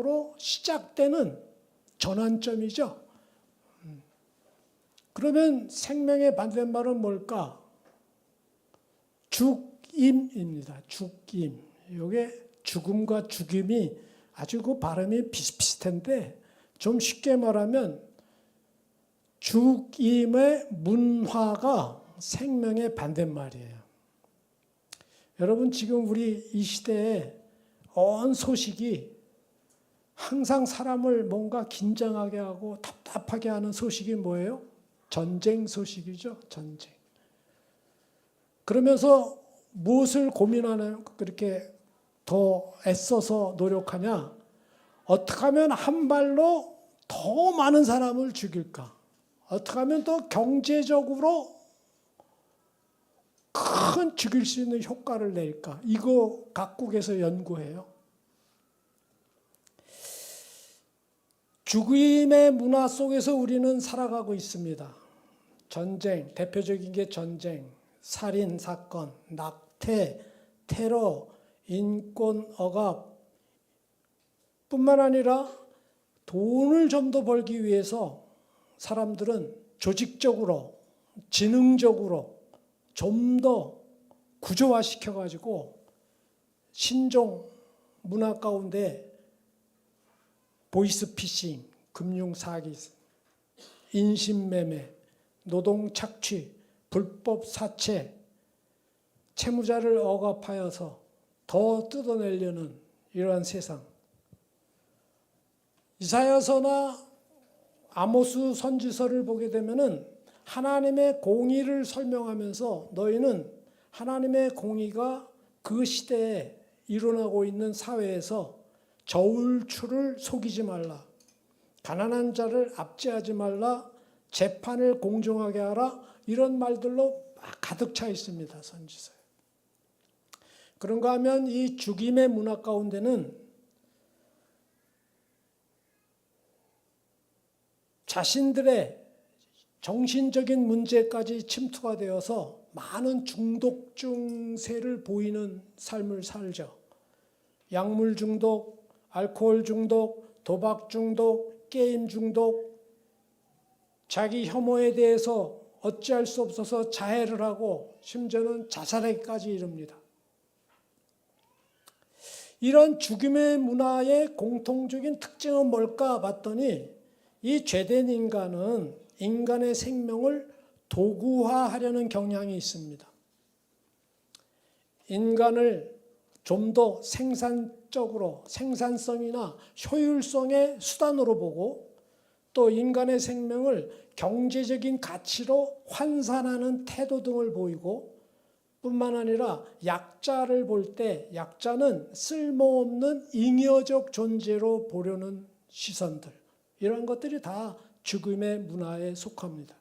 문화로 시작되는 전환점이죠. 그러면 생명의 반대말은 뭘까? 죽임입니다. 죽임. 이게 죽음과 죽임이 아주 그 발음이 비슷비슷한데 좀 쉽게 말하면 죽임의 문화가 생명의 반대말이에요. 여러분 지금 우리 이 시대에 온 소식이 항상 사람을 뭔가 긴장하게 하고 답답하게 하는 소식이 뭐예요? 전쟁 소식이죠. 전쟁. 그러면서 무엇을 고민하는 그렇게 더 애써서 노력하냐? 어떻게 하면 한 발로 더 많은 사람을 죽일까? 어떻게 하면 더 경제적으로 큰 죽일 수 있는 효과를 낼까? 이거 각국에서 연구해요. 죽임의 문화 속에서 우리는 살아가고 있습니다. 전쟁, 대표적인 게 전쟁, 살인 사건, 낙태, 테러, 인권 억압 뿐만 아니라 돈을 좀 더 벌기 위해서 사람들은 조직적으로, 지능적으로 좀 더 구조화시켜가지고 신종 문화 가운데 보이스피싱, 금융사기, 인신매매, 노동착취, 불법 사채, 채무자를 억압하여서 더 뜯어내려는 이러한 세상. 이사야서나 아모스 선지서를 보게 되면은 하나님의 공의를 설명하면서 너희는 하나님의 공의가 그 시대에 일어나고 있는 사회에서 저울추를 속이지 말라. 가난한 자를 압제하지 말라. 재판을 공정하게 하라. 이런 말들로 가득 차 있습니다. 선지서에. 그런가 하면 이 죽임의 문화 가운데는 자신들의 정신적인 문제까지 침투가 되어서 많은 중독 증세를 보이는 삶을 살죠. 약물 중독, 알코올 중독, 도박 중독, 게임 중독, 자기 혐오에 대해서 어찌할 수 없어서 자해를 하고 심지어는 자살에까지 이릅니다. 이런 죽임의 문화의 공통적인 특징은 뭘까 봤더니 이 죄된 인간은 인간의 생명을 도구화하려는 경향이 있습니다. 인간을 좀 더 생산적으로 생산성이나 효율성의 수단으로 보고 또 인간의 생명을 경제적인 가치로 환산하는 태도 등을 보이고 뿐만 아니라 약자를 볼 때 약자는 쓸모없는 잉여적 존재로 보려는 시선들 이런 것들이 다 죽음의 문화에 속합니다.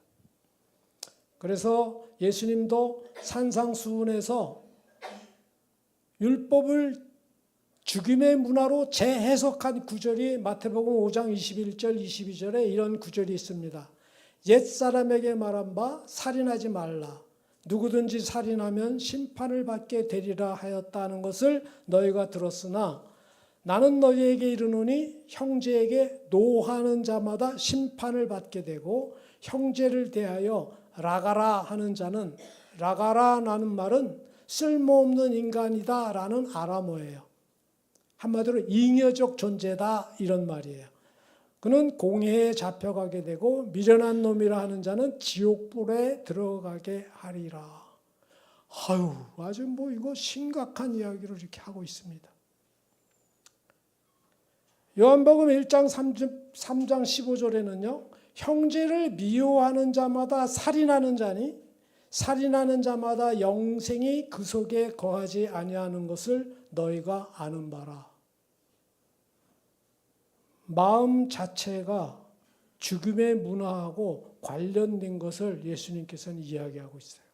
그래서 예수님도 산상수훈에서 율법을 죽임의 문화로 재해석한 구절이 마태복음 5장 21절 22절에 이런 구절이 있습니다. 옛사람에게 말한 바 살인하지 말라. 누구든지 살인하면 심판을 받게 되리라 하였다는 것을 너희가 들었으나 나는 너희에게 이르노니 형제에게 노하는 자마다 심판을 받게 되고 형제를 대하여 라가라 하는 자는 라가라라는 말은 쓸모없는 인간이다 라는 아람어예요. 한마디로 잉여적 존재다 이런 말이에요. 그는 공회에 잡혀가게 되고 미련한 놈이라 하는 자는 지옥불에 들어가게 하리라. 아유, 아주 뭐 이거 심각한 이야기를 이렇게 하고 있습니다. 요한복음 1장 3장 15절에는요. 형제를 미워하는 자마다 살인하는 자니 살인하는 자마다 영생이 그 속에 거하지 아니하는 것을 너희가 아는 바라. 마음 자체가 죽음의 문화하고 관련된 것을 예수님께서는 이야기하고 있어요.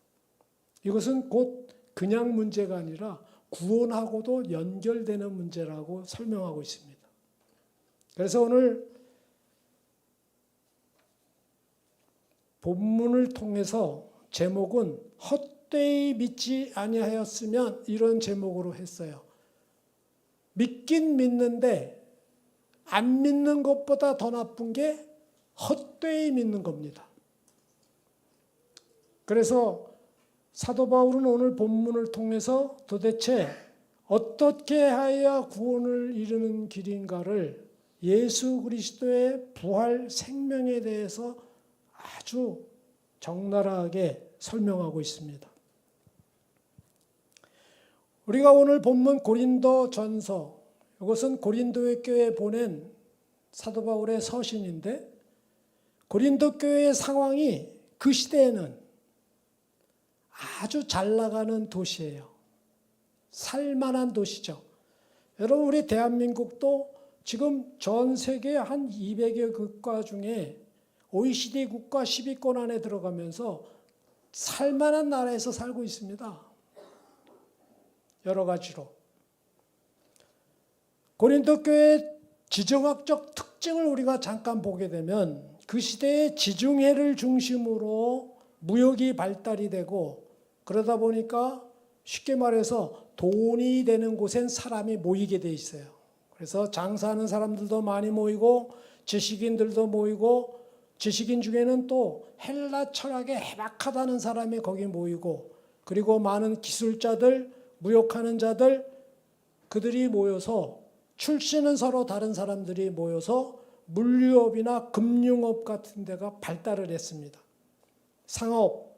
이것은 곧 그냥 문제가 아니라 구원하고도 연결되는 문제라고 설명하고 있습니다. 그래서 오늘 본문을 통해서 제목은 헛되이 믿지 아니하였으면 이런 제목으로 했어요. 믿긴 믿는데 안 믿는 것보다 더 나쁜 게 헛되이 믿는 겁니다. 그래서 사도 바울은 오늘 본문을 통해서 도대체 어떻게 하여야 구원을 이루는 길인가를 예수 그리스도의 부활 생명에 대해서 아주 적나라하게 설명하고 있습니다. 우리가 오늘 본문 고린도전서, 이것은 고린도의 교회에 보낸 사도 바울의 서신인데, 고린도 교회의 상황이 그 시대에는 아주 잘 나가는 도시예요. 살만한 도시죠. 여러분, 우리 대한민국도 지금 전 세계 한 200여 국가 중에 OECD 국가 10위권 안에 들어가면서 살만한 나라에서 살고 있습니다. 여러 가지로. 고린도 교회의 지정학적 특징을 우리가 잠깐 보게 되면 그 시대의 지중해를 중심으로 무역이 발달이 되고, 그러다 보니까 쉽게 말해서 돈이 되는 곳엔 사람이 모이게 돼 있어요. 그래서 장사하는 사람들도 많이 모이고 지식인들도 모이고, 지식인 중에는 또 헬라 철학에 해박하다는 사람이 거기 모이고, 그리고 많은 기술자들, 무역하는 자들, 그들이 모여서, 출신은 서로 다른 사람들이 모여서 물류업이나 금융업 같은 데가 발달을 했습니다. 상업,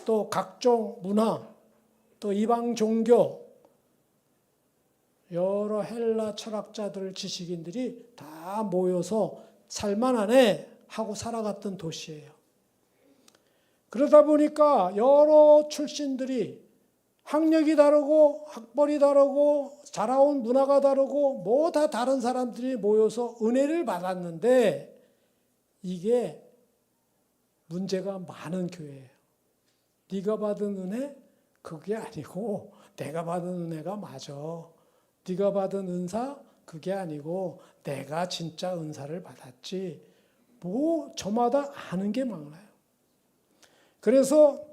또 각종 문화, 또 이방 종교, 여러 헬라 철학자들, 지식인들이 다 모여서 살만하네 하고 살아갔던 도시예요. 그러다 보니까 여러 출신들이 학력이 다르고 학벌이 다르고 자라온 문화가 다르고 뭐 다 다른 사람들이 모여서 은혜를 받았는데, 이게 문제가 많은 교회예요. 네가 받은 은혜 그게 아니고 내가 받은 은혜가 맞아. 네가 받은 은사 그게 아니고 내가 진짜 은사를 받았지. 뭐 저마다 아는 게 많아요. 그래서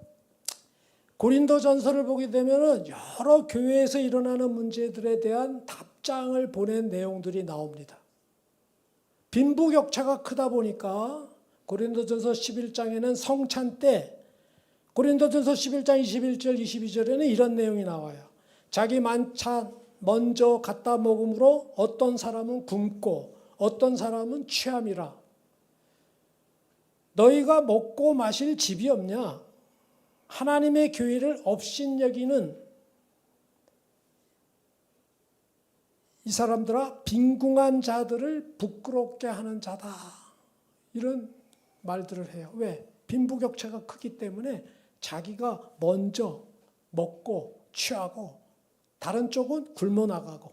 고린도전서를 보게 되면은 여러 교회에서 일어나는 문제들에 대한 답장을 보낸 내용들이 나옵니다. 빈부격차가 크다 보니까 고린도전서 11장에는 성찬 때, 고린도전서 11장 21절 22절에는 이런 내용이 나와요. 자기 만찬 먼저 갖다 먹음으로 어떤 사람은 굶고 어떤 사람은 취함이라. 너희가 먹고 마실 집이 없냐? 하나님의 교회를 업신여기는 이 사람들아, 빈궁한 자들을 부끄럽게 하는 자다. 이런 말들을 해요. 왜? 빈부격차가 크기 때문에 자기가 먼저 먹고 취하고 다른 쪽은 굶어 나가고.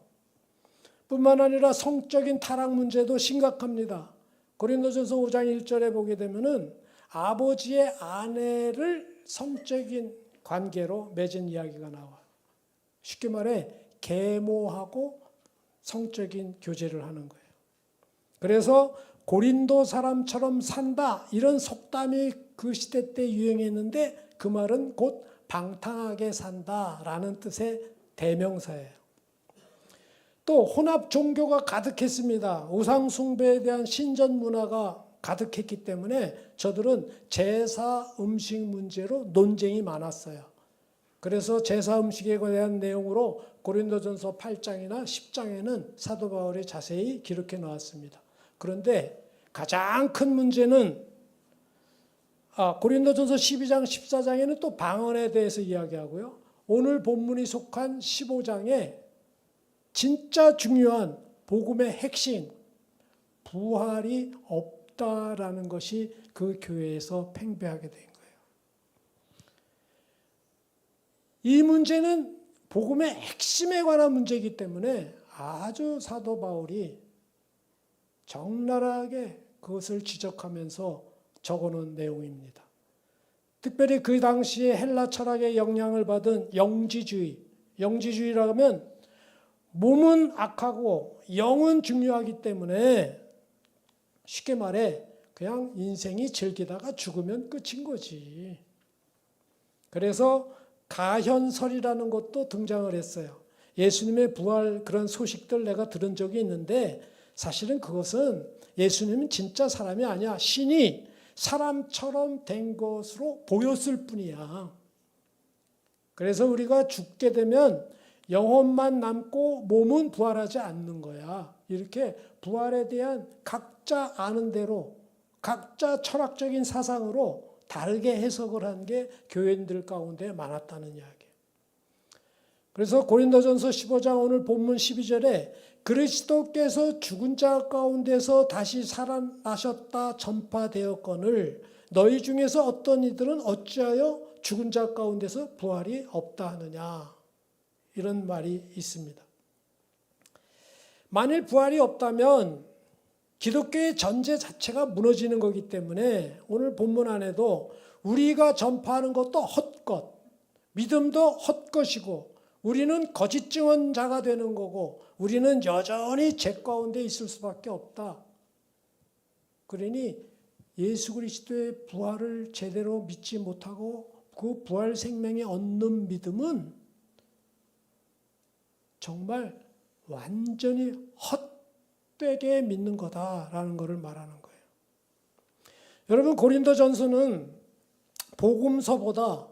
뿐만 아니라 성적인 타락 문제도 심각합니다. 고린도전서 5장 1절에 보게 되면은 아버지의 아내를 성적인 관계로 맺은 이야기가 나와요. 쉽게 말해 계모하고 성적인 교제를 하는 거예요. 그래서 고린도 사람처럼 산다, 이런 속담이 그 시대 때 유행했는데, 그 말은 곧 방탕하게 산다라는 뜻의 대명사예요. 또 혼합 종교가 가득했습니다. 우상 숭배에 대한 신전 문화가 가득했기 때문에 저들은 제사 음식 문제로 논쟁이 많았어요. 그래서 제사 음식에 대한 내용으로 고린도전서 8장이나 10장에는 사도 바울이 자세히 기록해 놓았습니다. 그런데 가장 큰 문제는 고린도전서 12장 14장에는 또 방언에 대해서 이야기하고요. 오늘 본문이 속한 15장에 진짜 중요한 복음의 핵심, 부활이 없다라는 것이 그 교회에서 팽배하게 된 거예요. 이 문제는 복음의 핵심에 관한 문제이기 때문에 아주 사도 바울이 적나라하게 그것을 지적하면서 적어놓은 내용입니다. 특별히 그 당시에 헬라 철학의 영향을 받은 영지주의라고 하면 몸은 악하고 영은 중요하기 때문에 쉽게 말해 그냥 인생이 즐기다가 죽으면 끝인 거지. 그래서 가현설이라는 것도 등장을 했어요. 예수님의 부활 그런 소식들 내가 들은 적이 있는데 사실은 그것은 예수님은 진짜 사람이 아니야. 신이 사람처럼 된 것으로 보였을 뿐이야. 그래서 우리가 죽게 되면 영혼만 남고 몸은 부활하지 않는 거야. 이렇게 부활에 대한 각자 아는 대로 각자 철학적인 사상으로 다르게 해석을 한 게 교인들 가운데 많았다는 이야기예요. 그래서 고린도전서 15장 오늘 본문 12절에 그리스도께서 죽은 자 가운데서 다시 살아나셨다 전파되었거늘 너희 중에서 어떤 이들은 어찌하여 죽은 자 가운데서 부활이 없다 하느냐, 이런 말이 있습니다. 만일 부활이 없다면 기독교의 전제 자체가 무너지는 거기 때문에 오늘 본문 안에도 우리가 전파하는 것도 헛것, 믿음도 헛것이고 우리는 거짓 증언자가 되는 거고 우리는 여전히 죄 가운데 있을 수밖에 없다. 그러니 예수 그리스도의 부활을 제대로 믿지 못하고 그 부활 생명에 얻는 믿음은 정말 완전히 헛되게 믿는 거다라는 것을 말하는 거예요. 여러분, 고린도전서는 복음서보다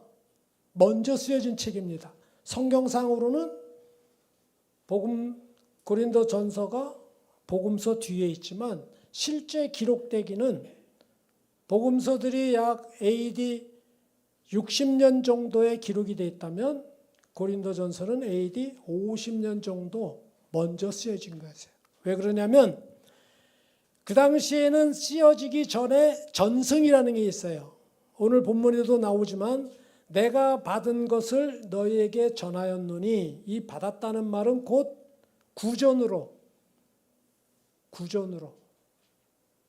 먼저 쓰여진 책입니다. 성경상으로는 고린도전서가 복음서 뒤에 있지만 실제 기록되기는 복음서들이 약 AD 60년 정도에 기록이 되어 있다면 고린도전서는 AD 50년 정도 먼저 쓰여진 거예요. 왜 그러냐면 그 당시에는 쓰여지기 전에 전승이라는 게 있어요. 오늘 본문에도 나오지만 내가 받은 것을 너희에게 전하였노니, 이 받았다는 말은 곧 구전으로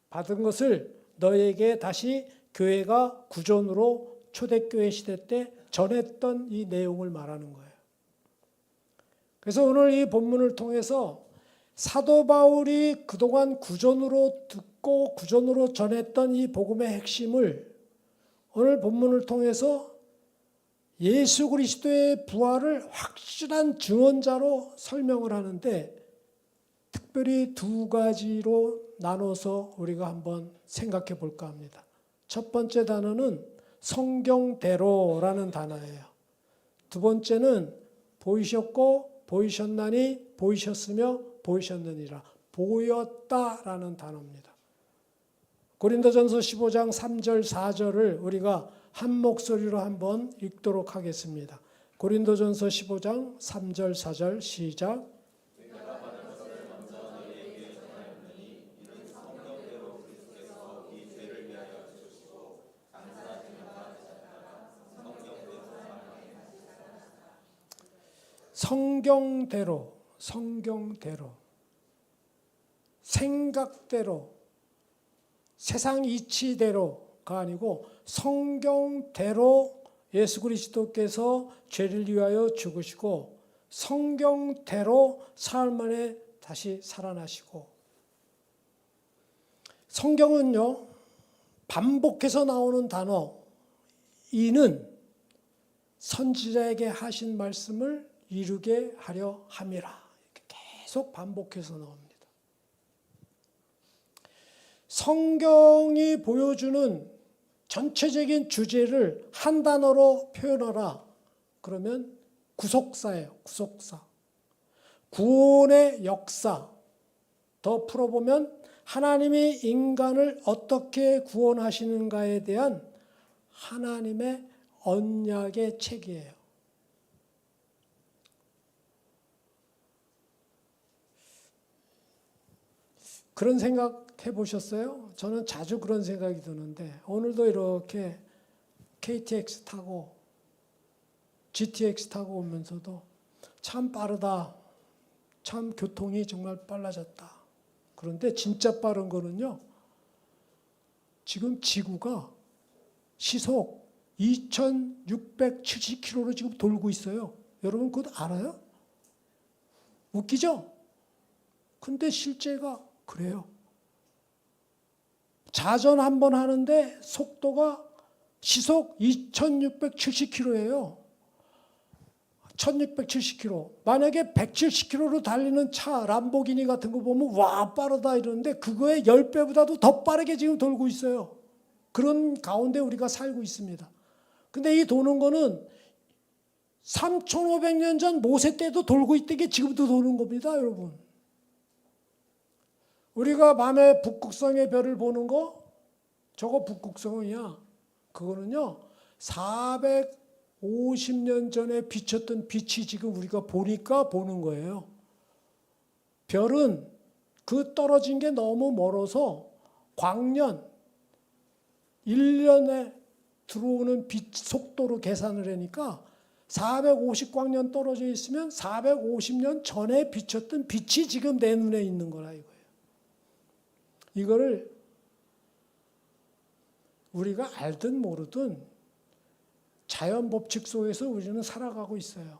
받은 것을 너희에게 다시 교회가 구전으로 초대교회 시대 때 전했던 이 내용을 말하는 거예요. 그래서 오늘 이 본문을 통해서 사도 바울이 그동안 구전으로 듣고 구전으로 전했던 이 복음의 핵심을 오늘 본문을 통해서 예수 그리스도의 부활을 확실한 증언자로 설명을 하는데 특별히 두 가지로 나눠서 우리가 한번 생각해 볼까 합니다. 첫 번째 단어는 성경대로라는 단어예요. 두 번째는 보이셨고 보이셨나니 보이셨으며 보이셨느니라, 보였다라는 단어입니다. 고린도전서 15장 3절 4절을 우리가 한 목소리로 한번 읽도록 하겠습니다. 고린도전서 15장 3절 4절 시작. 성경대로, 생각대로, 세상 이치대로가 아니고 성경대로 예수 그리스도께서 죄를 위하여 죽으시고 성경대로 사흘 만에 다시 살아나시고, 성경은요 반복해서 나오는 단어, 이는 선지자에게 하신 말씀을 이루게 하려 함이라, 이렇게 계속 반복해서 나옵니다. 성경이 보여주는 전체적인 주제를 한 단어로 표현하라 그러면 구속사예요. 구속사. 구원의 역사. 더 풀어보면 하나님이 인간을 어떻게 구원하시는가에 대한 하나님의 언약의 책이에요. 그런 생각 해보셨어요? 저는 자주 그런 생각이 드는데 오늘도 이렇게 KTX 타고 GTX 타고 오면서도 참 빠르다. 참 교통이 정말 빨라졌다. 그런데 진짜 빠른 거는요, 지금 지구가 시속 2670km로 지금 돌고 있어요. 여러분 그거 알아요? 웃기죠? 근데 실제가 그래요. 자전 한번 하는데 속도가 시속 2670km예요. 1670km. 만약에 170km로 달리는 차, 람보기니 같은 거 보면 와 빠르다 이러는데 그거의 10배보다도 더 빠르게 지금 돌고 있어요. 그런 가운데 우리가 살고 있습니다. 근데 이 도는 거는 3500년 전 모세 때도 돌고 있던 게 지금도 도는 겁니다, 여러분. 우리가 밤에 북극성의 별을 보는 거, 저거 북극성이야. 그거는요, 450년 전에 비쳤던 빛이 지금 우리가 보니까 보는 거예요. 별은 그 떨어진 게 너무 멀어서 광년, 1년에 들어오는 빛 속도로 계산을 하니까 450광년 떨어져 있으면 450년 전에 비쳤던 빛이 지금 내 눈에 있는 거라 이거예요. 이거를 우리가 알든 모르든 자연 법칙 속에서 우리는 살아가고 있어요.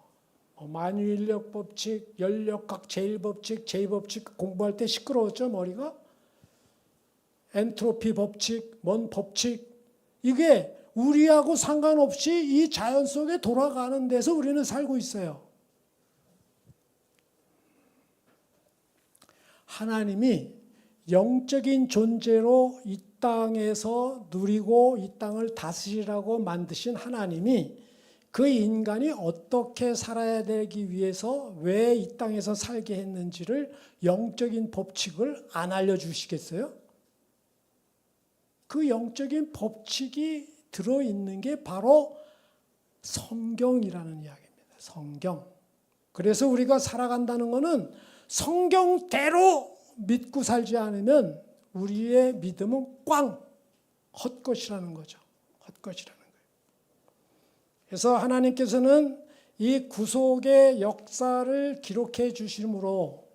만유인력 법칙, 연력학 제1법칙, 제2법칙 공부할 때 시끄러웠죠, 머리가? 엔트로피 법칙, 뭔 법칙. 이게 우리하고 상관없이 이 자연 속에 돌아가는 데서 우리는 살고 있어요. 하나님이 영적인 존재로 이 땅에서 누리고 이 땅을 다스리라고 만드신 하나님이 그 인간이 어떻게 살아야 되기 위해서 왜 이 땅에서 살게 했는지를 영적인 법칙을 안 알려주시겠어요? 그 영적인 법칙이 들어있는 게 바로 성경이라는 이야기입니다. 성경. 그래서 우리가 살아간다는 것은 성경대로 믿고 살지 않으면 우리의 믿음은 꽝 헛것이라는 거죠. 헛것이라는 거예요. 그래서 하나님께서는 이 구속의 역사를 기록해 주심으로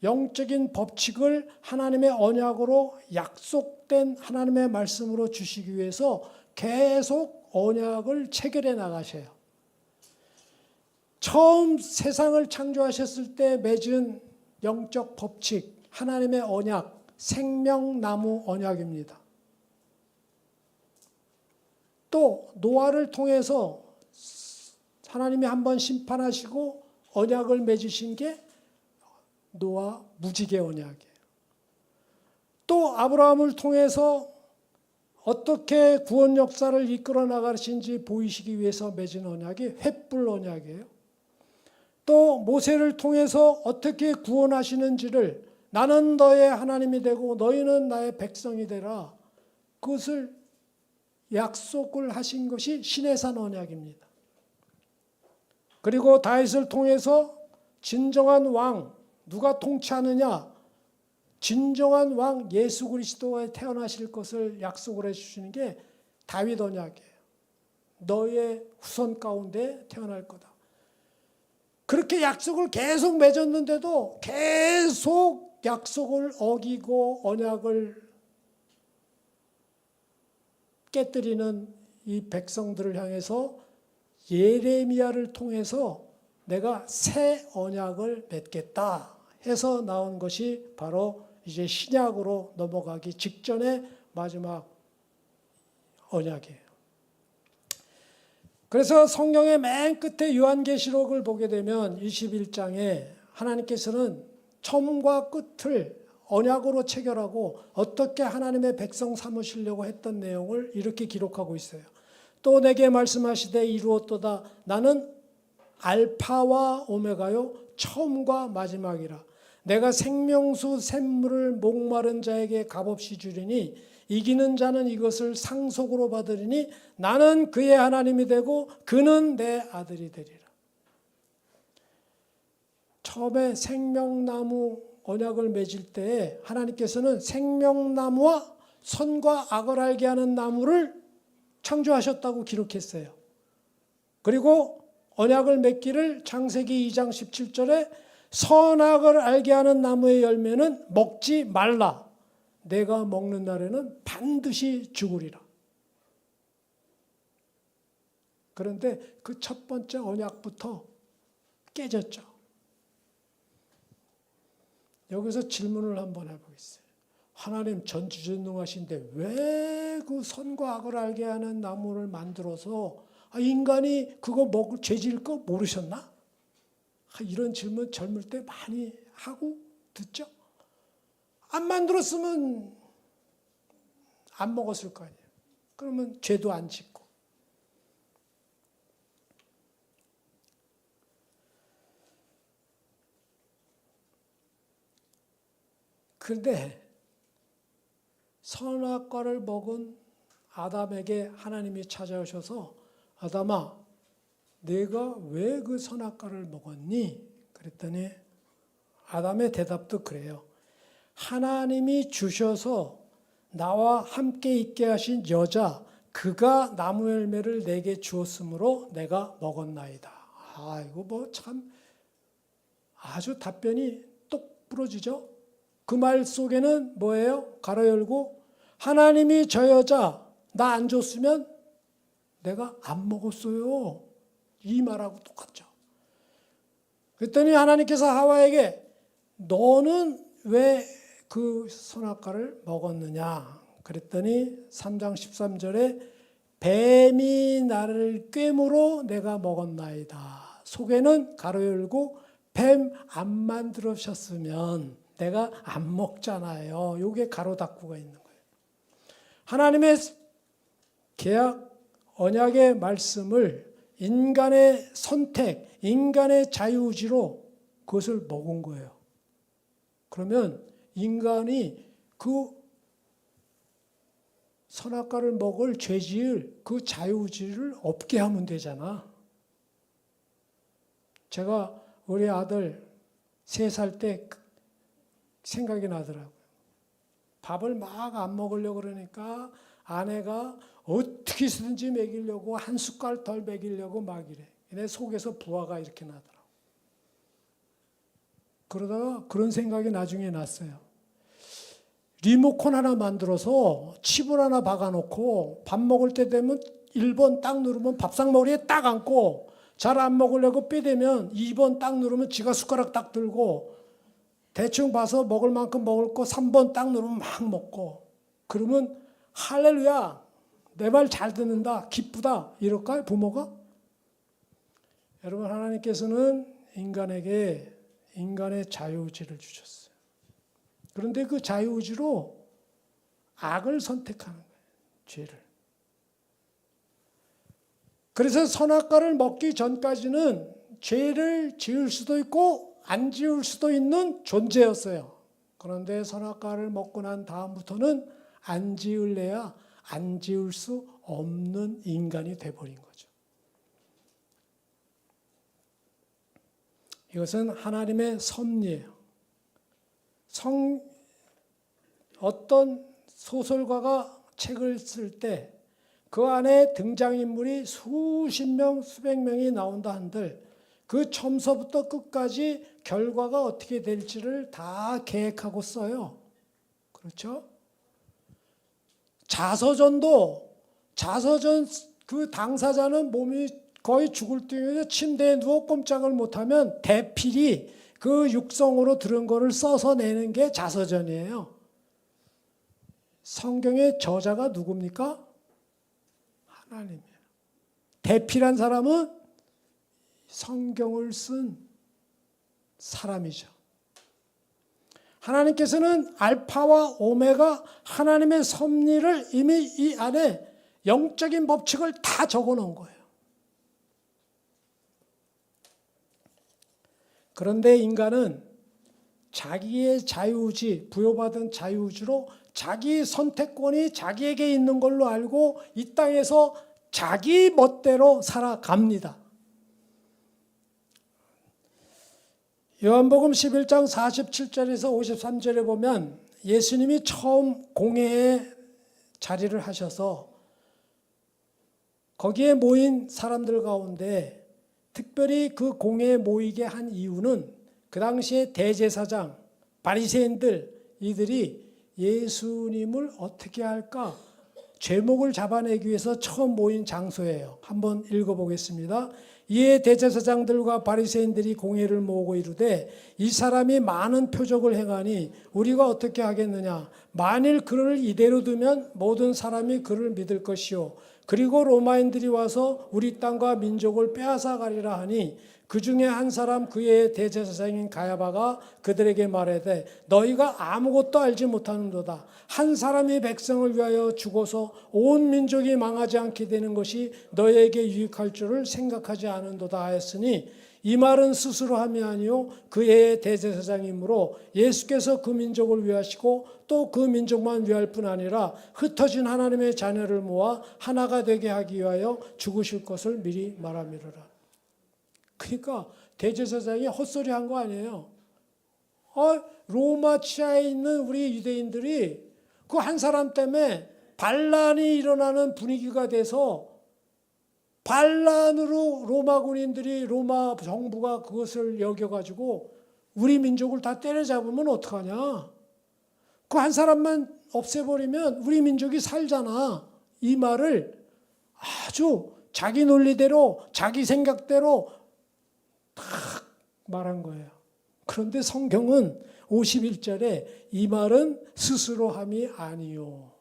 영적인 법칙을 하나님의 언약으로 약속된 하나님의 말씀으로 주시기 위해서 계속 언약을 체결해 나가셔요. 처음 세상을 창조하셨을 때 맺은 영적 법칙, 하나님의 언약, 생명나무 언약입니다. 또 노아를 통해서 하나님이 한번 심판하시고 언약을 맺으신 게 노아 무지개 언약이에요. 또 아브라함을 통해서 어떻게 구원 역사를 이끌어 나가신지 보이시기 위해서 맺은 언약이 횃불 언약이에요. 또 모세를 통해서 어떻게 구원하시는지를 나는 너의 하나님이 되고 너희는 나의 백성이 되라. 그것을 약속을 하신 것이 시내산 언약입니다. 그리고 다윗을 통해서 진정한 왕, 누가 통치하느냐? 진정한 왕 예수 그리스도가 태어나실 것을 약속을 해주시는 게 다윗 언약이에요. 너의 후손 가운데 태어날 거다. 그렇게 약속을 계속 맺었는데도 계속 약속을 어기고 언약을 깨뜨리는 이 백성들을 향해서 예레미야를 통해서 내가 새 언약을 맺겠다 해서 나온 것이 바로 이제 신약으로 넘어가기 직전의 마지막 언약이에요. 그래서 성경의 맨 끝에 요한계시록을 보게 되면 21장에 하나님께서는 처음과 끝을 언약으로 체결하고 어떻게 하나님의 백성 삼으시려고 했던 내용을 이렇게 기록하고 있어요. 또 내게 말씀하시되 이루었도다. 나는 알파와 오메가요 처음과 마지막이라. 내가 생명수 샘물을 목마른 자에게 값없이 주리니 이기는 자는 이것을 상속으로 받으리니 나는 그의 하나님이 되고 그는 내 아들이 되리라. 처음에 생명나무 언약을 맺을 때 하나님께서는 생명나무와 선과 악을 알게 하는 나무를 창조하셨다고 기록했어요. 그리고 언약을 맺기를 창세기 2장 17절에 선악을 알게 하는 나무의 열매는 먹지 말라. 내가 먹는 날에는 반드시 죽으리라. 그런데 그 첫 번째 언약부터 깨졌죠. 여기서 질문을 한번 해보겠어요. 하나님 전지전능하신데 왜 그 선과 악을 알게 하는 나무를 만들어서 인간이 그거 먹을 죄질 거 모르셨나? 이런 질문 젊을 때 많이 하고 듣죠. 안 만들었으면 안 먹었을 거 아니에요. 그러면 죄도 안 짓고. 그런데 선악과를 먹은 아담에게 하나님이 찾아오셔서 아담아, 내가 왜 그 선악과를 먹었니? 그랬더니 아담의 대답도 그래요. 하나님이 주셔서 나와 함께 있게 하신 여자, 그가 나무 열매를 내게 주었으므로 내가 먹었나이다. 이거 뭐 참 아주 답변이 똑 부러지죠? 그 말 속에는 뭐예요? 가로 열고 하나님이 저 여자 나 안 줬으면 내가 안 먹었어요. 이 말하고 똑같죠. 그랬더니 하나님께서 하와에게 너는 왜 그 선악과를 먹었느냐? 그랬더니 3장 13절에 뱀이 나를 꿰물어 내가 먹었나이다. 속에는 가로 열고 뱀 안 만들으셨으면 내가 안 먹잖아요. 요게 가로 닫고가 있는 거예요. 하나님의 계약, 언약의 말씀을 인간의 선택, 인간의 자유의지로 그것을 먹은 거예요. 그러면 인간이 그 선악과를 먹을 죄지을 그 자유의지를 없게 하면 되잖아. 제가 우리 아들 3살 때 생각이 나더라고요. 밥을 막 안 먹으려고 그러니까 아내가 어떻게 해서든지 먹이려고 한 숟갈 덜 먹이려고 막 이래. 내 속에서 부하가 이렇게 나더라고. 그러다가 그런 생각이 나중에 났어요. 리모컨 하나 만들어서 칩을 하나 박아놓고 밥 먹을 때 되면 1번 딱 누르면 밥상머리에 딱 앉고 잘 안 먹으려고 빼대면 2번 딱 누르면 지가 숟가락 딱 들고 대충 봐서 먹을 만큼 먹을 거 3번 딱 누르면 막 먹고 그러면 할렐루야 내 말 잘 듣는다 기쁘다 이럴까요 부모가? 여러분 하나님께서는 인간에게 인간의 자유의지를 주셨어요. 그런데 그 자유의지로 악을 선택하는 거예요. 죄를. 그래서 선악과를 먹기 전까지는 죄를 지을 수도 있고 안 지을 수도 있는 존재였어요. 그런데 선악과를 먹고 난 다음부터는 안 지을래야 안 지을 수 없는 인간이 돼버린 거죠. 이것은 하나님의 섭리예요. 어떤 소설가가 책을 쓸 때 그 안에 등장인물이 수십 명, 수백 명이 나온다 한들 그 처음서부터 끝까지 결과가 어떻게 될지를 다 계획하고 써요. 그렇죠? 자서전 그 당사자는 몸이 거의 죽을 듯해서 침대에 누워 꼼짝을 못하면 대필이 그 육성으로 들은 거를 써서 내는 게 자서전이에요. 성경의 저자가 누굽니까? 하나님이에요. 대필한 사람은 성경을 쓴 사람이죠. 하나님께서는 알파와 오메가 하나님의 섭리를 이미 이 안에 영적인 법칙을 다 적어놓은 거예요. 그런데 인간은 자기의 자유의지, 부여받은 자유의지로 자기 선택권이 자기에게 있는 걸로 알고 이 땅에서 자기 멋대로 살아갑니다. 요한복음 11장 47절에서 53절에 보면 예수님이 처음 공회에 자리를 하셔서 거기에 모인 사람들 가운데 특별히 그 공회에 모이게 한 이유는 그 당시에 대제사장, 바리새인들 이들이 예수님을 어떻게 할까 죄목을 잡아내기 위해서 처음 모인 장소예요. 한번 읽어보겠습니다. 이에 대제사장들과 바리새인들이 공회를 모으고 이르되 이 사람이 많은 표적을 행하니 우리가 어떻게 하겠느냐. 만일 그를 이대로 두면 모든 사람이 그를 믿을 것이요 그리고 로마인들이 와서 우리 땅과 민족을 빼앗아 가리라 하니 그 중에 한 사람 그의 대제사장인 가야바가 그들에게 말하되 너희가 아무것도 알지 못하는도다. 한 사람이 백성을 위하여 죽어서 온 민족이 망하지 않게 되는 것이 너희에게 유익할 줄을 생각하지 않은도다 하였으니 이 말은 스스로 함이 아니요 그의 대제사장이므로 예수께서 그 민족을 위하시고 또 그 민족만 위할 뿐 아니라 흩어진 하나님의 자녀를 모아 하나가 되게 하기 위하여 죽으실 것을 미리 말함이로라. 그러니까 대제사장이 헛소리 한 거 아니에요. 로마 치하에 있는 우리 유대인들이 그 한 사람 때문에 반란이 일어나는 분위기가 돼서 반란으로 로마 군인들이 로마 정부가 그것을 여겨가지고 우리 민족을 다 때려잡으면 어떡하냐. 그 한 사람만 없애버리면 우리 민족이 살잖아. 이 말을 아주 자기 논리대로 자기 생각대로 딱 말한 거예요. 그런데 성경은 51절에 이 말은 스스로 함이 아니요.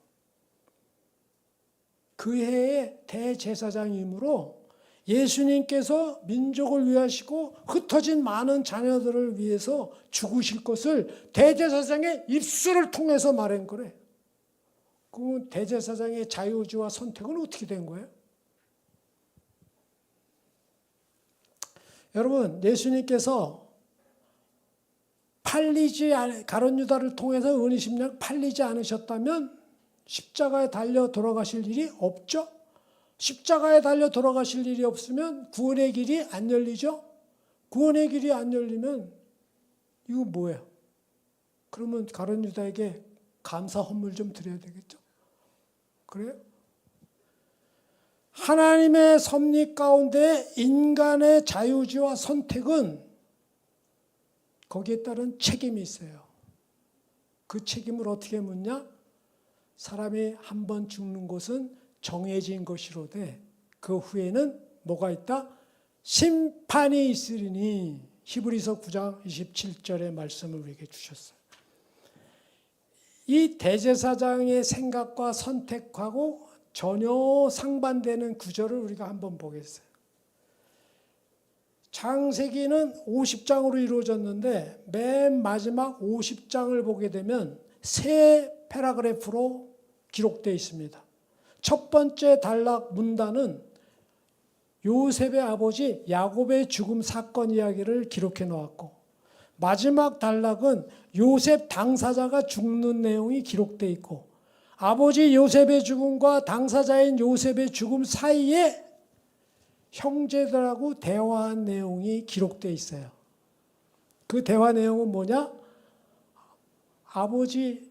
그 해의 대제사장이므로 예수님께서 민족을 위하시고 흩어진 많은 자녀들을 위해서 죽으실 것을 대제사장의 입술을 통해서 말한 거래. 그러면 대제사장의 자유의지와 선택은 어떻게 된 거예요? 여러분, 예수님께서 가룟 유다를 통해서 은혜 십냥 팔리지 않으셨다면 십자가에 달려 돌아가실 일이 없죠. 십자가에 달려 돌아가실 일이 없으면 구원의 길이 안 열리죠. 구원의 길이 안 열리면 이거 뭐예요? 그러면 가룟 유다에게 감사 헌물 좀 드려야 되겠죠. 그래요? 하나님의 섭리 가운데 인간의 자유지와 선택은 거기에 따른 책임이 있어요. 그 책임을 어떻게 묻냐? 사람이 한 번 죽는 것은 정해진 것이로되 그 후에는 뭐가 있다? 심판이 있으리니 히브리서 9장 27절의 말씀을 우리에게 주셨어요. 이 대제사장의 생각과 선택하고 전혀 상반되는 구절을 우리가 한번 보겠어요. 창세기는 50장으로 이루어졌는데 맨 마지막 50장을 보게 되면 세 패러그래프로 기록되어 있습니다. 첫 번째 단락 문단은 요셉의 아버지 야곱의 죽음 사건 이야기를 기록해 놓았고, 마지막 단락은 요셉 당사자가 죽는 내용이 기록되어 있고, 아버지 요셉의 죽음과 당사자인 요셉의 죽음 사이에 형제들하고 대화한 내용이 기록되어 있어요. 그 대화 내용은 뭐냐? 아버지가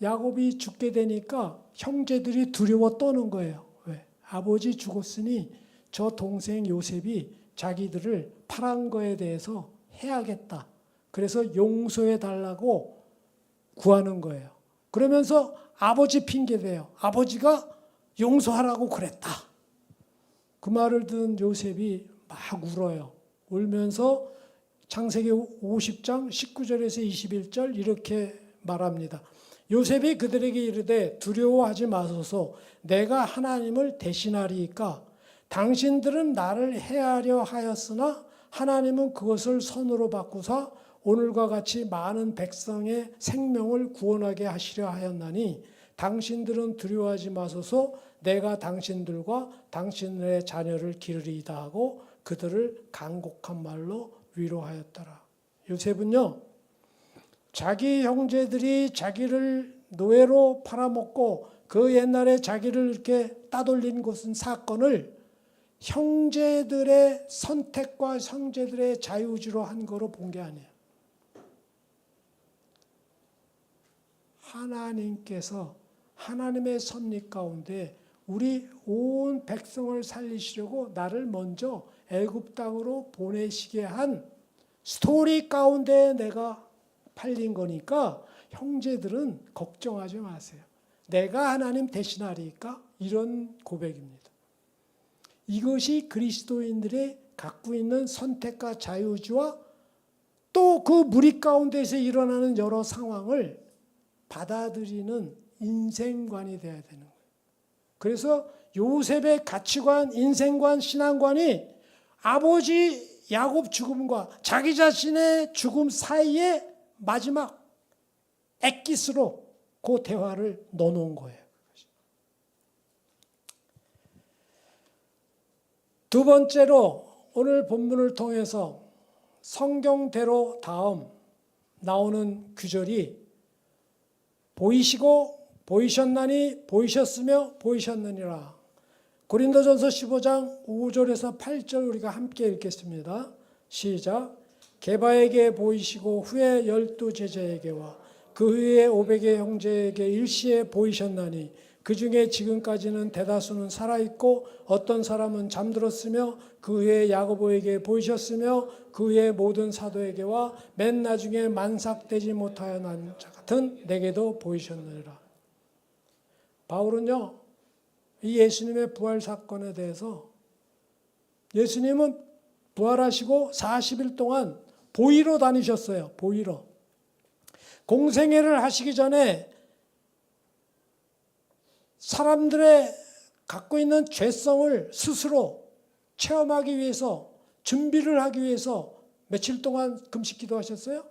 야곱이 죽게 되니까 형제들이 두려워 떠는 거예요. 왜? 아버지 죽었으니 저 동생 요셉이 자기들을 팔은 거에 대해서 해야겠다. 그래서 용서해 달라고 구하는 거예요. 그러면서 아버지 핑계대요. 아버지가 용서하라고 그랬다. 그 말을 듣는 요셉이 막 울어요. 울면서 창세기 50장 19절에서 21절 이렇게 말합니다. 요셉이 그들에게 이르되 두려워하지 마소서. 내가 하나님을 대신하리이까. 당신들은 나를 해하려 하였으나 하나님은 그것을 선으로 바꾸사 오늘과 같이 많은 백성의 생명을 구원하게 하시려 하였나니 당신들은 두려워하지 마소서. 내가 당신들과 당신의 자녀를 기르리이다 하고 그들을 간곡한 말로 위로하였더라. 요셉은요, 자기 형제들이 자기를 노예로 팔아먹고 그 옛날에 자기를 이렇게 따돌린 것은 사건을 형제들의 선택과 형제들의 자유지로 한 거로 본 게 아니에요. 하나님께서 하나님의 섭리 가운데 우리 온 백성을 살리시려고 나를 먼저 애굽 땅으로 보내시게 한 스토리 가운데 내가 팔린 거니까 형제들은 걱정하지 마세요. 내가 하나님 대신하리니까. 이런 고백입니다. 이것이 그리스도인들의 갖고 있는 선택과 자유지와 또 그 무리 가운데서 일어나는 여러 상황을 받아들이는 인생관이 되어야 되는 거예요. 그래서 요셉의 가치관, 인생관, 신앙관이 아버지 야곱 죽음과 자기 자신의 죽음 사이에 마지막 엑기스로 그 대화를 넣어놓은 거예요. 두 번째로 오늘 본문을 통해서 성경대로 다음 나오는 구절이 보이시고 보이셨나니 보이셨으며 보이셨느니라. 고린도전서 15장 5절에서 8절 우리가 함께 읽겠습니다. 시작. 게바에게 보이시고 후에 12 제자에게와 그 후에 500의 형제에게 일시에 보이셨나니 그 중에 지금까지는 대다수는 살아있고 어떤 사람은 잠들었으며 그 후에 야고보에게 보이셨으며 그 후에 모든 사도에게와 맨 나중에 만삭되지 못하여 난 자 같은 내게도 보이셨느니라. 바울은요, 이 예수님의 부활 사건에 대해서 예수님은 부활하시고 40일 동안 보이러 다니셨어요. 보이러. 공생애를 하시기 전에 사람들의 갖고 있는 죄성을 스스로 체험하기 위해서 준비를 하기 위해서 며칠 동안 금식 기도하셨어요?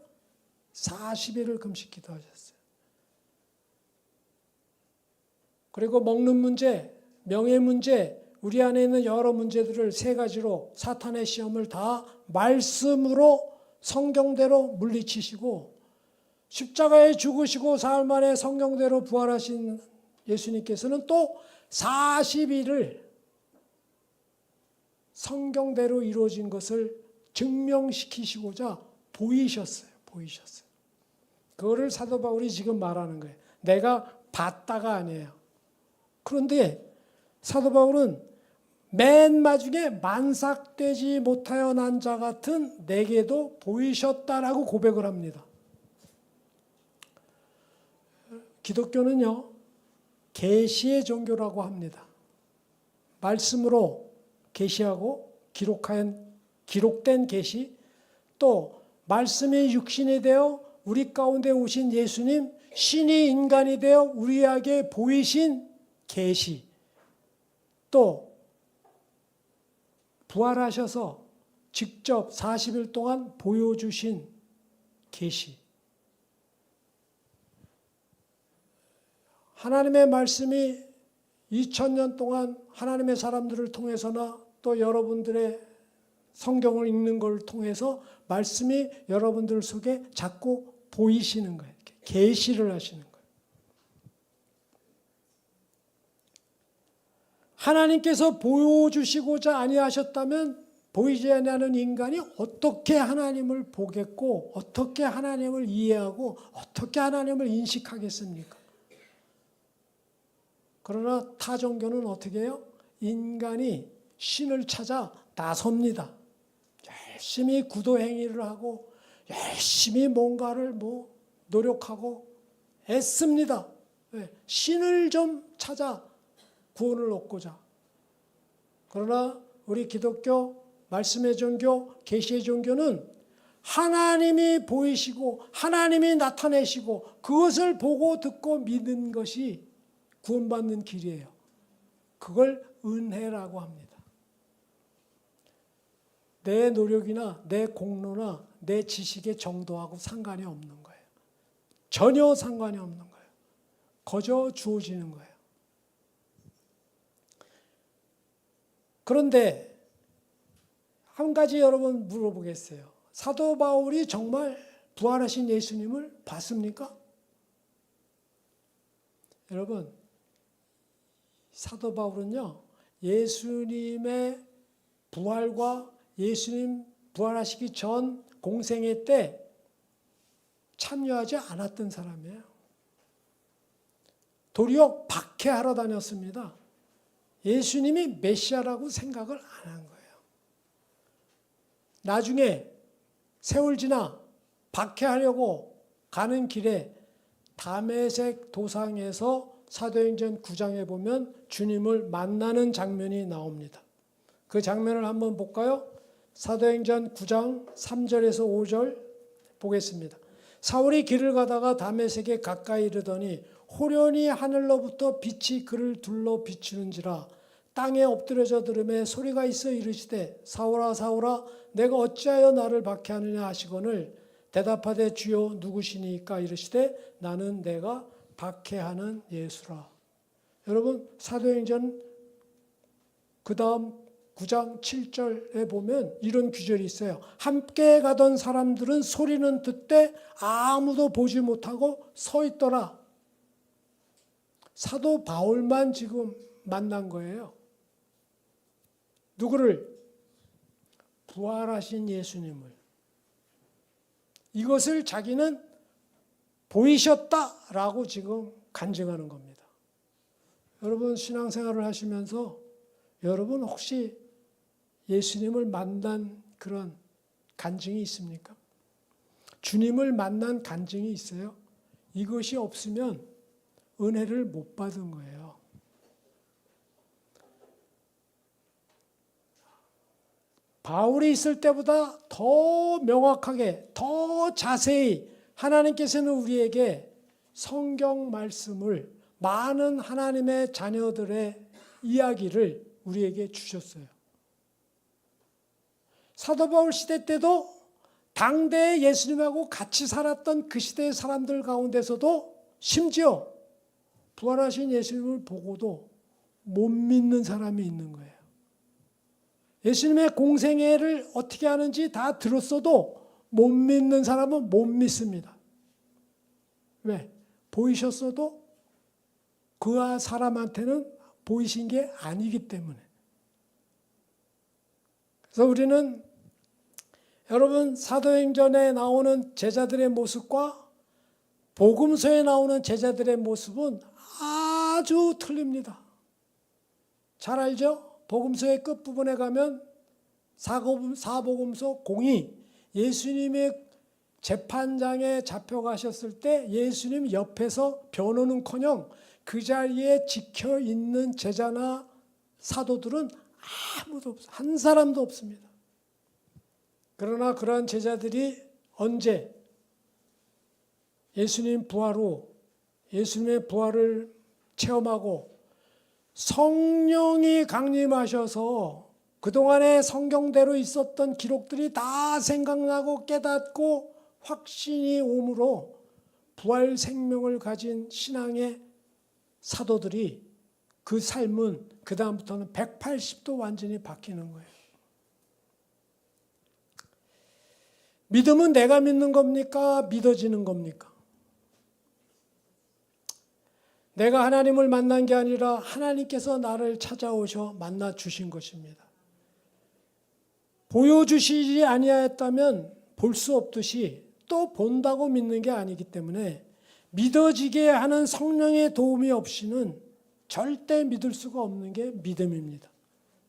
40일을 금식 기도하셨어요. 그리고 먹는 문제, 명예 문제, 우리 안에 있는 여러 문제들을 세 가지로 사탄의 시험을 다 말씀으로 성경대로 물리치시고 십자가에 죽으시고 사흘 만에 성경대로 부활하신 예수님께서는 또 40일을 성경대로 이루어진 것을 증명시키시고자 보이셨어요. 보이셨어요. 그거를 사도 바울이 지금 말하는 거예요. 내가 봤다가 아니에요. 그런데 사도 바울은 맨 마중에 만삭되지 못하여 난 자 같은 내게도 보이셨다라고 고백을 합니다. 기독교는요, 계시의 종교라고 합니다. 말씀으로 계시하고 기록된 계시, 또 말씀이 육신이 되어 우리 가운데 오신 예수님, 신이 인간이 되어 우리에게 보이신 계시, 또 부활하셔서 직접 40일 동안 보여주신 계시. 하나님의 말씀이 2000년 동안 하나님의 사람들을 통해서나 또 여러분들의 성경을 읽는 걸 통해서 말씀이 여러분들 속에 자꾸 보이시는 거예요. 계시를 하시는 거예요. 하나님께서 보여주시고자 아니하셨다면 보이지 않는 인간이 어떻게 하나님을 보겠고 어떻게 하나님을 이해하고 어떻게 하나님을 인식하겠습니까? 그러나 타 종교는 어떻게 해요? 인간이 신을 찾아 나섭니다. 열심히 구도 행위를 하고 열심히 뭔가를 노력하고 애씁니다. 신을 좀 찾아 구원을 얻고자. 그러나 우리 기독교 말씀의 종교, 계시의 종교는 하나님이 보이시고 하나님이 나타내시고 그것을 보고 듣고 믿는 것이 구원받는 길이에요. 그걸 은혜라고 합니다. 내 노력이나 내 공로나 내 지식의 정도하고 상관이 없는 거예요. 전혀 상관이 없는 거예요. 거저 주어지는 거예요. 그런데 한 가지 여러분 물어보겠어요. 사도 바울이 정말 부활하신 예수님을 봤습니까? 여러분, 사도 바울은요, 예수님의 부활과 예수님 부활하시기 전 공생애 때 참여하지 않았던 사람이에요. 도리어 박해하러 다녔습니다. 예수님이 메시아라고 생각을 안 한 거예요. 나중에 세월 지나 박해하려고 가는 길에 다메섹 도상에서 사도행전 9장에 보면 주님을 만나는 장면이 나옵니다. 그 장면을 한번 볼까요? 사도행전 9장 3절에서 5절 보겠습니다. 사울이 길을 가다가 다메섹에 가까이 이르더니 호련히 하늘로부터 빛이 그를 둘러 비추는지라. 땅에 엎드려져 들음에 소리가 있어 이르시되 사울아 사울아 내가 어찌하여 나를 박해하느냐 하시거늘 대답하되 주여 누구시니까 이르시되 나는 내가 박해하는 예수라. 여러분 사도행전 그 다음 9장 7절에 보면 이런 구절이 있어요. 함께 가던 사람들은 소리는 듣되 아무도 보지 못하고 서 있더라. 사도 바울만 지금 만난 거예요. 누구를? 부활하신 예수님을. 이것을 자기는 보이셨다라고 지금 간증하는 겁니다. 여러분 신앙생활을 하시면서 여러분 혹시 예수님을 만난 그런 간증이 있습니까? 주님을 만난 간증이 있어요? 이것이 없으면 은혜를 못 받은 거예요. 바울이 있을 때보다 더 명확하게, 더 자세히 하나님께서는 우리에게 성경 말씀을 많은 하나님의 자녀들의 이야기를 우리에게 주셨어요. 사도 바울 시대 때도 당대의 예수님하고 같이 살았던 그 시대의 사람들 가운데서도 심지어 부활하신 예수님을 보고도 못 믿는 사람이 있는 거예요. 예수님의 공생애를 어떻게 하는지 다 들었어도 못 믿는 사람은 못 믿습니다. 왜? 보이셨어도 그 사람한테는 보이신 게 아니기 때문에. 그래서 우리는 여러분 사도행전에 나오는 제자들의 모습과 복음서에 나오는 제자들의 모습은 아주 틀립니다. 잘 알죠? 복음서의 끝부분에 가면 사복음서 공이 예수님의 재판장에 잡혀가셨을 때 예수님 옆에서 변호는커녕 그 자리에 지켜 있는 제자나 사도들은 아무도 없어요. 한 사람도 없습니다. 그러나 그러한 제자들이 언제 예수님 부활 후 예수님의 부활을 체험하고 성령이 강림하셔서 그동안의 성경대로 있었던 기록들이 다 생각나고 깨닫고 확신이 오므로 부활 생명을 가진 신앙의 사도들이 그 삶은 그 다음부터는 180도 완전히 바뀌는 거예요. 믿음은 내가 믿는 겁니까? 믿어지는 겁니까? 내가 하나님을 만난 게 아니라 하나님께서 나를 찾아오셔 만나 주신 것입니다. 보여주시지 아니하였다면 볼 수 없듯이 또 본다고 믿는 게 아니기 때문에 믿어지게 하는 성령의 도움이 없이는 절대 믿을 수가 없는 게 믿음입니다.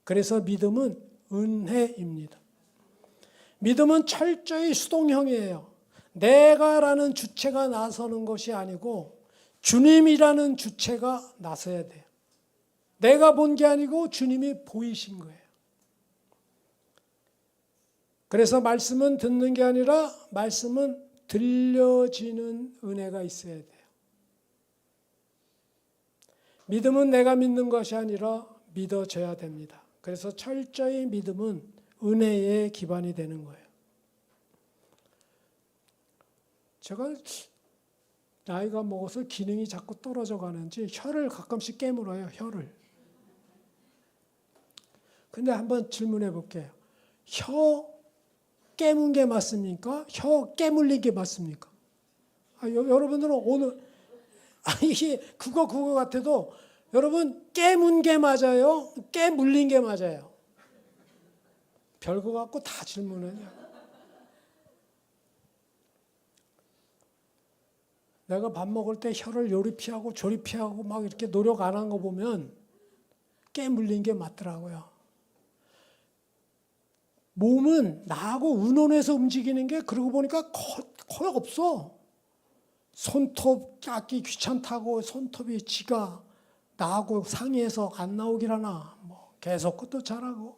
그래서 믿음은 은혜입니다. 믿음은 철저히 수동형이에요. 내가라는 주체가 나서는 것이 아니고 주님이라는 주체가 나서야 돼요. 내가 본 게 아니고 주님이 보이신 거예요. 그래서 말씀은 듣는 게 아니라 말씀은 들려지는 은혜가 있어야 돼요. 믿음은 내가 믿는 것이 아니라 믿어져야 됩니다. 그래서 철저히 믿음은 은혜의 기반이 되는 거예요. 제가 나이가 먹어서 기능이 자꾸 떨어져 가는지 혀를 가끔씩 깨물어요. 혀를. 근데 한번 질문해 볼게요. 혀 깨문 게 맞습니까? 혀 깨물린 게 맞습니까? 여러분들은 오늘 이게 그거 같아도 여러분 깨문 게 맞아요? 깨물린 게 맞아요? 별거 갖고 다 질문하냐. 내가 밥 먹을 때 혀를 요리 피하고 조리 피하고 막 이렇게 노력 안 한 거 보면 깨물린 게 맞더라고요. 몸은 나하고 의논해서 움직이는 게 그러고 보니까 거의 없어. 손톱 깎기 귀찮다고 손톱이 지가 나하고 상의해서 안 나오길 하나. 뭐 계속 그것도 잘하고.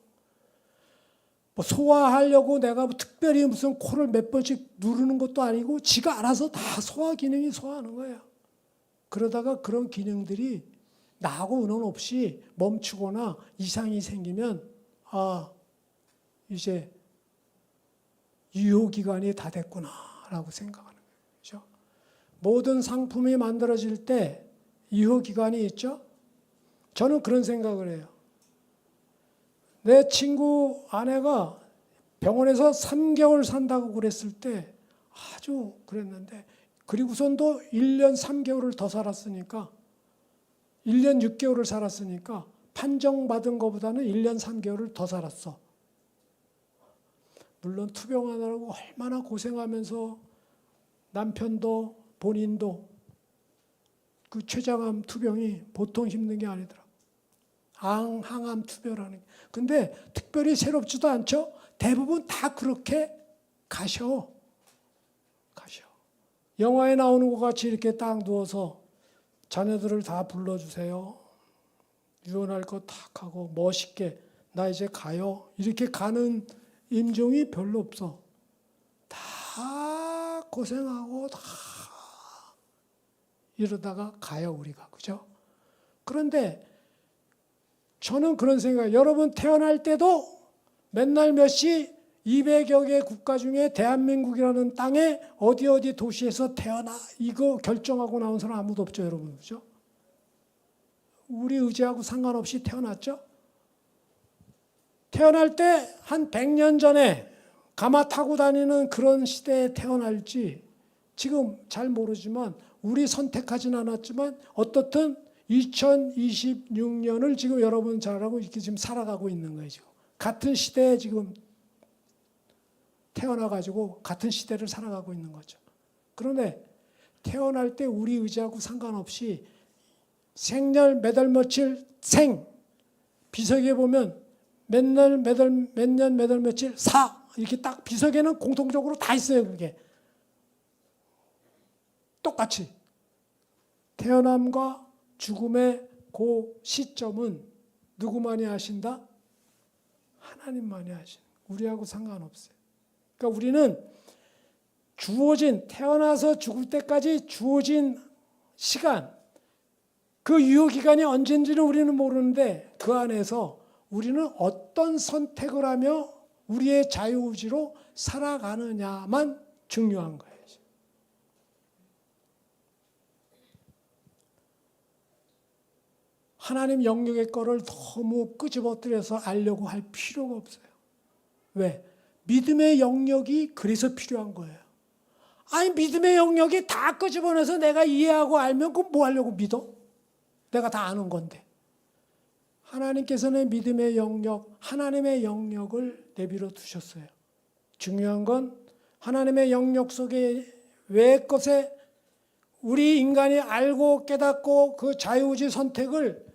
뭐 소화하려고 내가 뭐 특별히 무슨 코를 몇 번씩 누르는 것도 아니고 지가 알아서 다 소화 기능이 소화하는 거예요. 그러다가 그런 기능들이 나하고 의논 없이 멈추거나 이상이 생기면 이제 유효기간이 다 됐구나라고 생각하는 거예요. 그렇죠? 모든 상품이 만들어질 때 유효기간이 있죠? 저는 그런 생각을 해요. 내 친구 아내가 병원에서 3개월 산다고 그랬을 때 아주 그랬는데, 그리고선도 1년 3개월을 더 살았으니까, 1년 6개월을 살았으니까 판정받은 것보다는 1년 3개월을 더 살았어. 물론 투병하느라고 얼마나 고생하면서 남편도 본인도 그 췌장암 투병이 보통 힘든 게 아니더라. 항암 투병하는 게. 근데 특별히 새롭지도 않죠. 대부분 다 그렇게 가셔. 영화에 나오는 것 같이 이렇게 딱 누워서 자녀들을 다 불러주세요. 유언할 거 탁 하고 멋있게 나 이제 가요. 이렇게 가는 임종이 별로 없어. 다 고생하고 다 이러다가 가요, 우리가. 그죠? 그런데 저는 그런 생각이에요. 여러분 태어날 때도 맨날 몇 시 200여 개 국가 중에 대한민국이라는 땅에 어디 도시에서 태어나 이거 결정하고 나온 사람 아무도 없죠, 여러분. 그죠? 우리 의지하고 상관없이 태어났죠? 태어날 때 한 100년 전에 가마 타고 다니는 그런 시대에 태어날지 지금 잘 모르지만 우리 선택하진 않았지만 어떻든 2026년을 지금 여러분 잘하고 이렇게 지금 살아가고 있는 거예요. 지금. 같은 시대에 지금 태어나가지고 같은 시대를 살아가고 있는 거죠. 그런데 태어날 때 우리 의지하고 상관없이 생년 몇 월 며칠 생, 비석에 보면 몇 년 몇 월 며칠 사, 이렇게 딱 비석에는 공통적으로 다 있어요. 그게 똑같이 태어남과 죽음의 그 시점은 누구만이 아신다? 하나님만이 아신. 우리하고 상관없어요. 그러니까 우리는 주어진, 태어나서 죽을 때까지 주어진 시간, 그 유효기간이 언젠지는 우리는 모르는데 그 안에서 우리는 어떤 선택을 하며 우리의 자유의지로 살아가느냐만 중요한 거예요. 하나님 영역의 거를 너무 끄집어뜨려서 알려고 할 필요가 없어요. 왜? 믿음의 영역이 그래서 필요한 거예요. 아니 믿음의 영역이 다 끄집어내서 내가 이해하고 알면 그럼 뭐 하려고 믿어? 내가 다 아는 건데. 하나님께서는 믿음의 영역, 하나님의 영역을 내버려 두셨어요. 중요한 건 하나님의 영역 속에 외의 것에 우리 인간이 알고 깨닫고 그 자유의지 선택을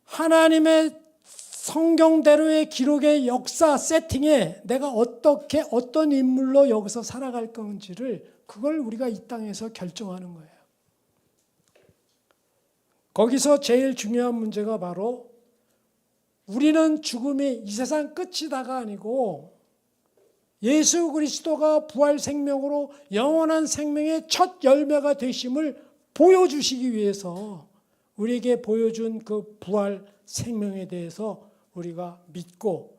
하나님의 성경대로의 기록의 역사 세팅에 내가 어떻게 어떤 인물로 여기서 살아갈 건지를 그걸 우리가 이 땅에서 결정하는 거예요. 거기서 제일 중요한 문제가 바로 우리는 죽음이 이 세상 끝이다가 아니고 예수 그리스도가 부활 생명으로 영원한 생명의 첫 열매가 되심을 보여주시기 위해서 우리에게 보여준 그 부활 생명에 대해서 우리가 믿고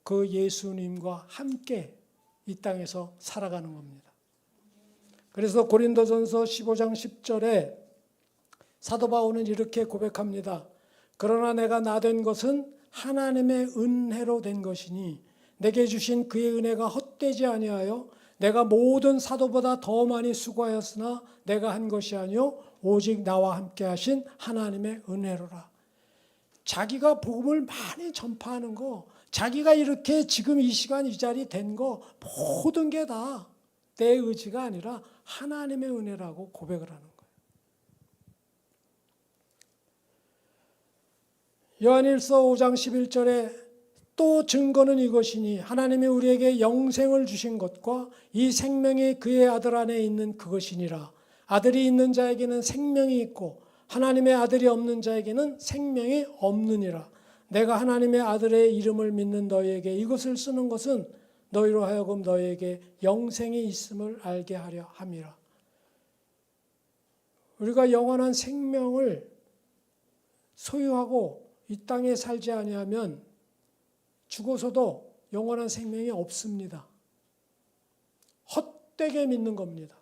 그 예수님과 함께 이 땅에서 살아가는 겁니다. 그래서 고린도전서 15장 10절에 사도 바울은 이렇게 고백합니다. 그러나 내가 나된 것은 하나님의 은혜로 된 것이니 내게 주신 그의 은혜가 헛되지 아니하여 내가 모든 사도보다 더 많이 수고하였으나 내가 한 것이 아니요 오직 나와 함께 하신 하나님의 은혜로라. 자기가 복음을 많이 전파하는 거, 자기가 이렇게 지금 이 시간 이 자리 된 거 모든 게 다 내 의지가 아니라 하나님의 은혜라고 고백을 하는 거예요. 요한일서 5장 11절에 또 증거는 이것이니 하나님이 우리에게 영생을 주신 것과 이 생명이 그의 아들 안에 있는 그것이니라. 아들이 있는 자에게는 생명이 있고 하나님의 아들이 없는 자에게는 생명이 없느니라. 내가 하나님의 아들의 이름을 믿는 너희에게 이것을 쓰는 것은 너희로 하여금 너희에게 영생이 있음을 알게 하려 함이라. 우리가 영원한 생명을 소유하고 이 땅에 살지 아니하면 죽어서도 영원한 생명이 없습니다. 헛되게 믿는 겁니다.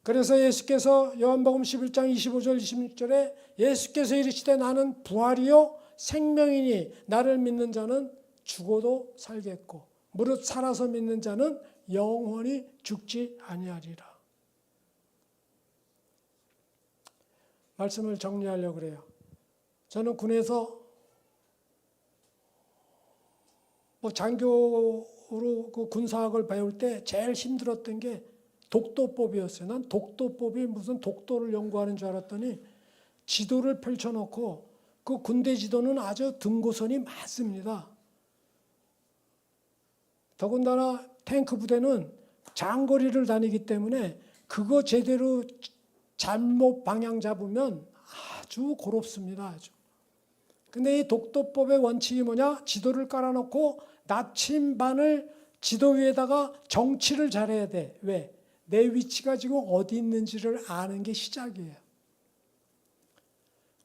그래서 예수께서 요한복음 11장 25절 26절에 예수께서 이르시되 나는 부활이요 생명이니 나를 믿는 자는 죽어도 살겠고 무릇 살아서 믿는 자는 영원히 죽지 아니하리라. 말씀을 정리하려고 그래요. 저는 군에서 장교로 그 군사학을 배울 때 제일 힘들었던 게 독도법이었어요. 난 독도법이 무슨 독도를 연구하는 줄 알았더니 지도를 펼쳐놓고 그 군대 지도는 아주 등고선이 많습니다. 더군다나 탱크 부대는 장거리를 다니기 때문에 그거 제대로 잘못 방향 잡으면 아주 고롭습니다. 아주. 근데 이 독도법의 원칙이 뭐냐? 지도를 깔아놓고 나침반을 지도 위에다가 정치를 잘해야 돼. 왜? 내 위치가 지금 어디 있는지를 아는 게 시작이에요.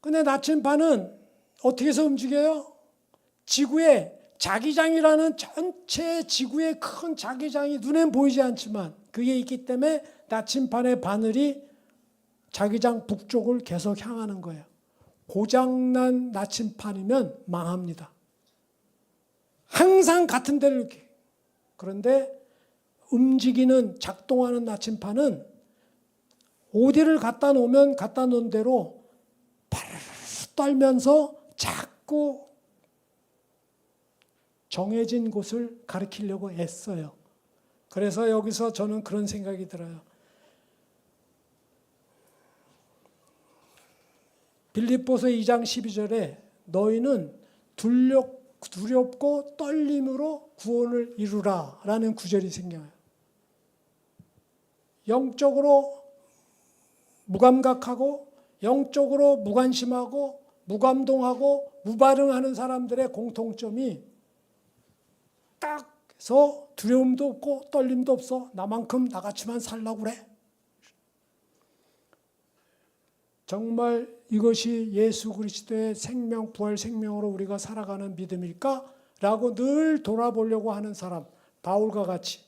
근데 나침반은 어떻게 해서 움직여요? 지구에 자기장이라는 전체 지구의 큰 자기장이 눈엔 보이지 않지만 그게 있기 때문에 나침반의 바늘이 자기장 북쪽을 계속 향하는 거예요. 고장난 나침반이면 망합니다. 항상 같은 데를 이렇게. 그런데 움직이는 작동하는 나침반은 어디를 갖다 놓으면 갖다 놓은 대로 파르르 떨면서 자꾸 정해진 곳을 가리키려고 애써요. 그래서 여기서 저는 그런 생각이 들어요. 빌립보서 2장 12절에 너희는 두렵고 떨림으로 구원을 이루라 라는 구절이 생겨요. 영적으로 무감각하고 영적으로 무관심하고 무감동하고 무반응하는 사람들의 공통점이 딱 해서 두려움도 없고 떨림도 없어. 나만큼 나같이만 살라고 그래. 정말 이것이 예수 그리스도의 생명, 부활 생명으로 우리가 살아가는 믿음일까? 라고 늘 돌아보려고 하는 사람, 바울과 같이.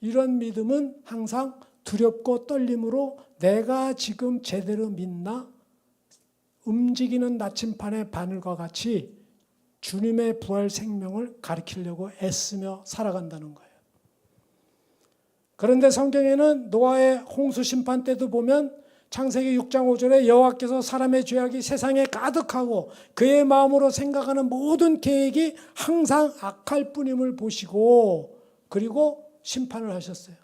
이런 믿음은 항상 두렵고 떨림으로 내가 지금 제대로 믿나? 움직이는 나침반의 바늘과 같이 주님의 부활 생명을 가리키려고 애쓰며 살아간다는 거예요. 그런데 성경에는 노아의 홍수 심판 때도 보면 창세기 6장 5절에 여호와께서 사람의 죄악이 세상에 가득하고 그의 마음으로 생각하는 모든 계획이 항상 악할 뿐임을 보시고 그리고 심판을 하셨어요.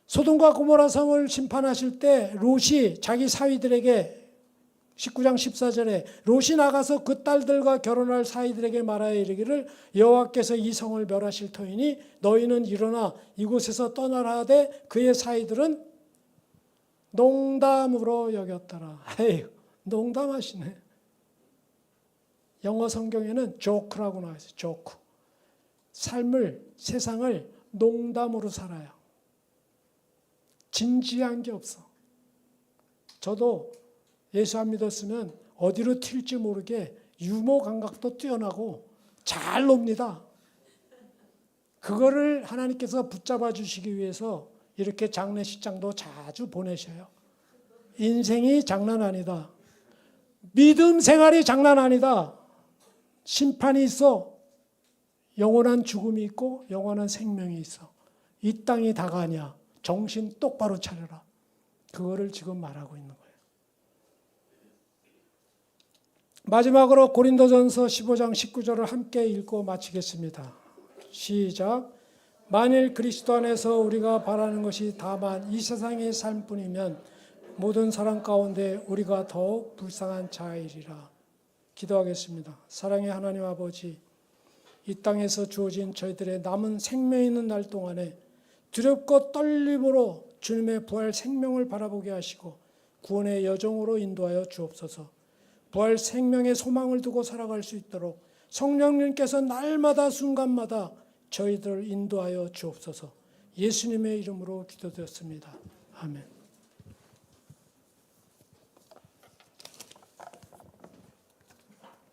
소돔과 고모라 성을 심판하실 때 롯이 자기 사위들에게 19장 14절에 롯이 나가서 그 딸들과 결혼할 사위들에게 말하여 이르기를 여호와께서 이 성을 멸하실 터이니 너희는 일어나 이곳에서 떠나라 하되 그의 사위들은 농담으로 여겼더라. 에휴, 농담하시네. 영어 성경에는 조크라고 나와 있어요. 조크. 삶을, 세상을 농담으로 살아요. 진지한 게 없어. 저도 예수 안 믿었으면 어디로 튈지 모르게 유머 감각도 뛰어나고 잘 놉니다. 그거를 하나님께서 붙잡아 주시기 위해서 이렇게 장례식장도 자주 보내셔요. 인생이 장난 아니다. 믿음 생활이 장난 아니다. 심판이 있어. 영원한 죽음이 있고 영원한 생명이 있어. 이 땅이 다가 아니야. 정신 똑바로 차려라. 그거를 지금 말하고 있는 거예요. 마지막으로 고린도전서 15장 19절을 함께 읽고 마치겠습니다. 시작. 만일 그리스도 안에서 우리가 바라는 것이 다만 이 세상의 삶뿐이면 모든 사람 가운데 우리가 더욱 불쌍한 자이리라. 기도하겠습니다. 사랑의 하나님 아버지, 이 땅에서 주어진 저희들의 남은 생명 있는 날 동안에 두렵고 떨림으로 주님의 부활 생명을 바라보게 하시고 구원의 여정으로 인도하여 주옵소서. 부활 생명의 소망을 두고 살아갈 수 있도록 성령님께서 날마다 순간마다 저희들을 인도하여 주옵소서. 예수님의 이름으로 기도드렸습니다. 아멘.